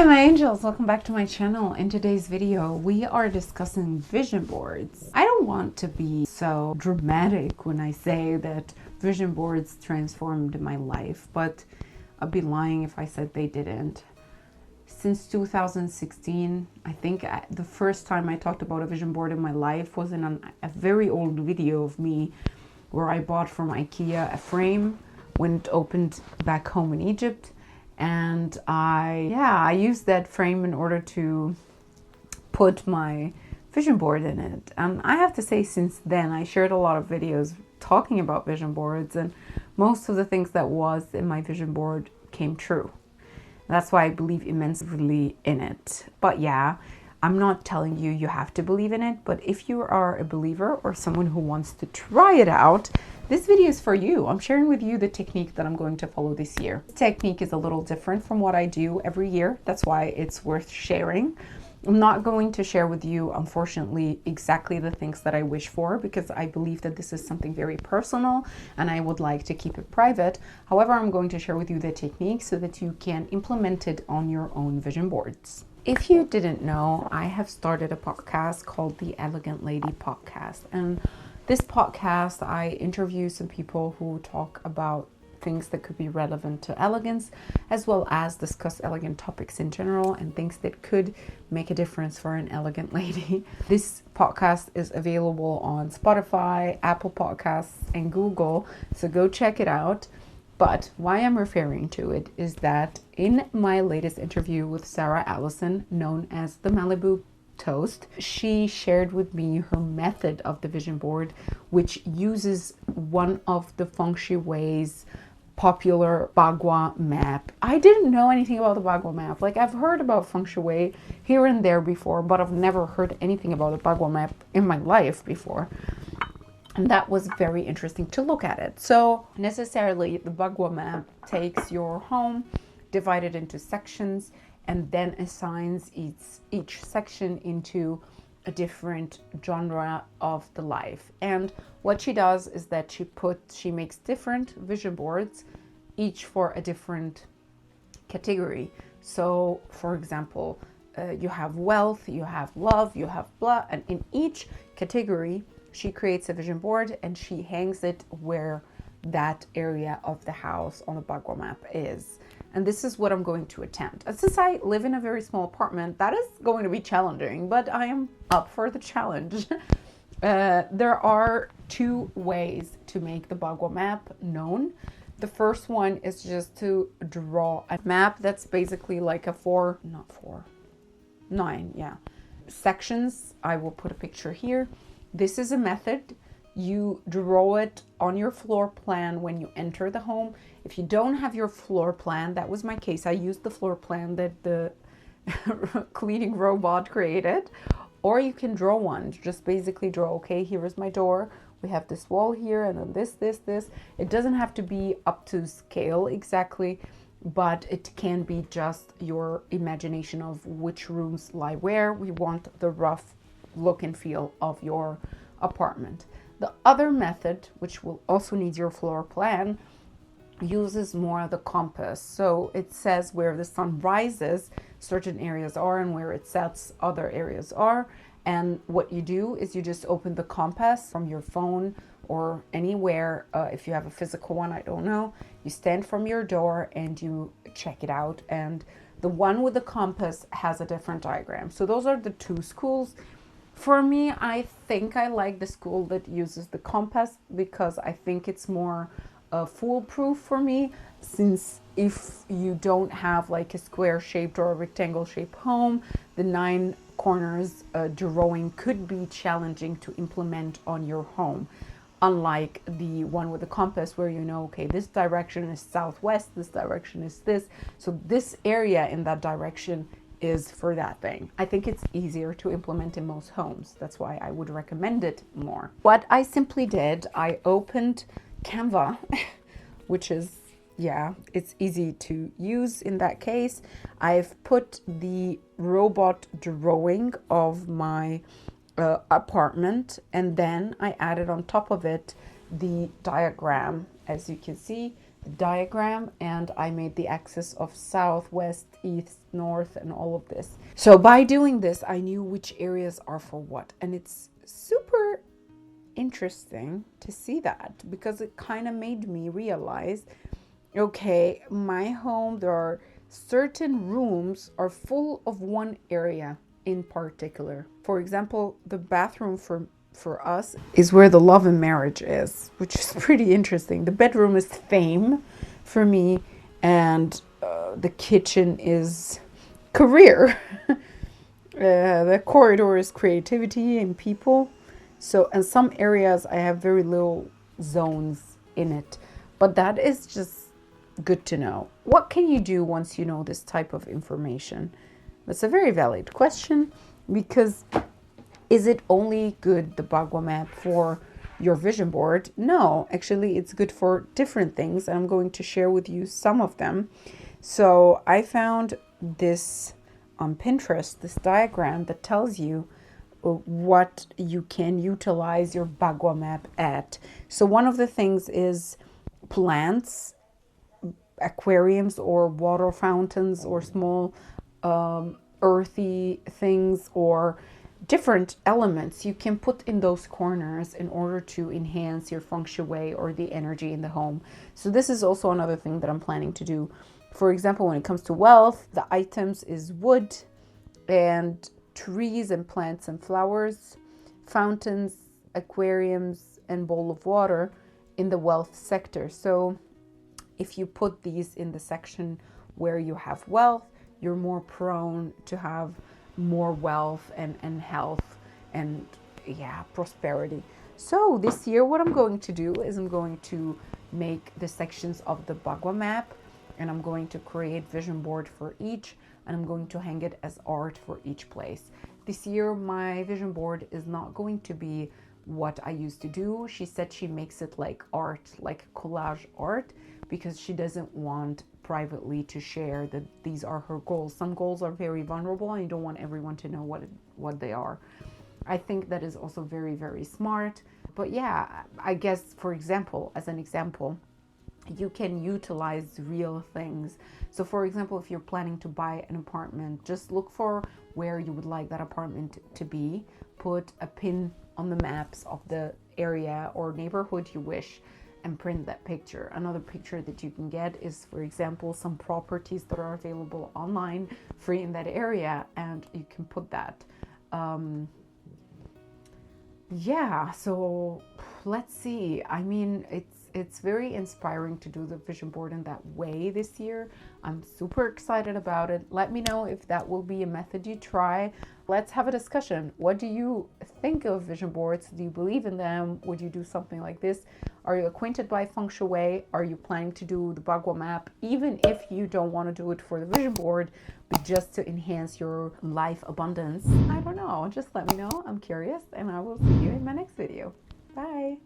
Hi my angels, welcome back to my channel. In today's video we are discussing vision boards. I don't want to be so dramatic when I say that vision boards transformed my life, but I'd be lying if I said they didn't. Since 2016, I think the first time I talked about a vision board in my life was in a very old video of me where I bought from IKEA a frame when it opened back home in Egypt. And I used that frame in order to put my vision board in it. And I have to say, since then, I shared a lot of videos talking about vision boards, and most of the things that was in my vision board came true. That's why I believe immensely in it. But yeah, I'm not telling you you have to believe in it, but if you are a believer or someone who wants to try it out, this video is for you. I'm sharing with you the technique that I'm going to follow this year. This technique is a little different from what I do every year. That's why it's worth sharing. I'm not going to share with you, unfortunately, exactly the things that I wish for, because I believe that this is something very personal and I would like to keep it private. However, I'm going to share with you the technique so that you can implement it on your own vision boards. If you didn't know, I have started a podcast called the Elegant Lady Podcast. And this podcast, I interview some people who talk about things that could be relevant to elegance, as well as discuss elegant topics in general and things that could make a difference for an elegant lady. This podcast is available on Spotify, Apple Podcasts, and Google, so go check it out. But why I'm referring to it is that in my latest interview with Sarah Allison, known as the Malibu Toast, she shared with me her method of the vision board, which uses one of the Feng Shui ways popular Bagua map. I didn't know anything about the Bagua map. Like, I've heard about Feng Shui here and there before, but I've never heard anything about the Bagua map in my life before. And that was very interesting to look at it. So necessarily the Bagua map takes your home, divided into sections, and then assigns each section into a different genre of the life. And what she does is that she makes different vision boards, each for a different category. So for example, you have wealth, you have love, you have blah, and in each category she creates a vision board and she hangs it where that area of the house on the Bagua map is. And this is what I'm going to attempt. Since I live in a very small apartment, that is going to be challenging, but I am up for the challenge. There are two ways to make the Bagua map known. The first one is just to draw a map that's basically like a 9 sections. I will put a picture here. This is a method. You draw it on your floor plan when you enter the home. If you don't have your floor plan, that was my case. I used the floor plan that the cleaning robot created. Or you can draw one. Just basically draw, okay, here is my door. We have this wall here and then this. It doesn't have to be up to scale exactly, but it can be just your imagination of which rooms lie where. We want the rough look and feel of your apartment. The other method, which will also need your floor plan, uses more the compass. So it says where the sun rises, certain areas are, and where it sets, other areas are. And what you do is you just open the compass from your phone or anywhere. If you have a physical one, I don't know. You stand from your door and you check it out. And the one with the compass has a different diagram. So those are the two schools. For me, I think I like the school that uses the compass because I think it's more foolproof for me, since if you don't have like a square shaped or a rectangle shaped home, the 9 corners drawing could be challenging to implement on your home. Unlike the one with the compass where you know, okay, this direction is southwest, this direction is this. So this area in that direction is for that thing. I think it's easier to implement in most homes. That's why I would recommend it more. What I simply did, I opened Canva, which is, it's easy to use in that case. I've put the robot drawing of my apartment, and then I added on top of it the diagram. As you can see, diagram, and I made the axis of south, west, east, north, and all of this. So by doing this, I knew which areas are for what, and it's super interesting to see that, because it kind of made me realize, okay, my home, there are certain rooms are full of one area in particular. For example, the bathroom for us is where the love and marriage is, which is pretty interesting. The bedroom is fame for me, and the kitchen is career. The corridor is creativity and people. So in some areas I have very little zones in it, but that is just good to know. What can you do once you know this type of information? That's a very valid question, because is it only good, the Bagua map, for your vision board? No, actually it's good for different things. I'm going to share with you some of them. So I found this on Pinterest, this diagram that tells you what you can utilize your Bagua map at. So one of the things is plants, aquariums or water fountains, or small earthy things, or different elements you can put in those corners in order to enhance your Feng Shui or the energy in the home. So this is also another thing that I'm planning to do. For example, when it comes to wealth, the items is wood and trees and plants and flowers, fountains, aquariums, and bowl of water in the wealth sector. So if you put these in the section where you have wealth, you're more prone to have more wealth and health and prosperity. So this year what I'm going to do is I'm going to make the sections of the Bagua map, and I'm going to create vision board for each, and I'm going to hang it as art for each place. This year my vision board is not going to be what I used to do. She said she makes it like art, like collage art, because she doesn't want privately to share that these are her goals. Some goals are very vulnerable and you don't want everyone to know what they are. I think that is also very, very smart. But yeah, I guess, for example, as an example, you can utilize real things. So for example, if you're planning to buy an apartment, just look for where you would like that apartment to be. Put a pin on the maps of the area or neighborhood you wish, and print that picture. Another picture that you can get is, for example, some properties that are available online free in that area, and you can put that. So let's see. I mean, it's very inspiring to do the vision board in that way this year. I'm super excited about it. Let me know if that will be a method you try. Let's have a discussion. What do you think of vision boards? Do you believe in them? Would you do something like this? Are you acquainted by Feng Shui? Are you planning to do the Bagua map, even if you don't want to do it for the vision board, but just to enhance your life abundance? I don't know. Just let me know. I'm curious, and I will see you in my next video. Bye.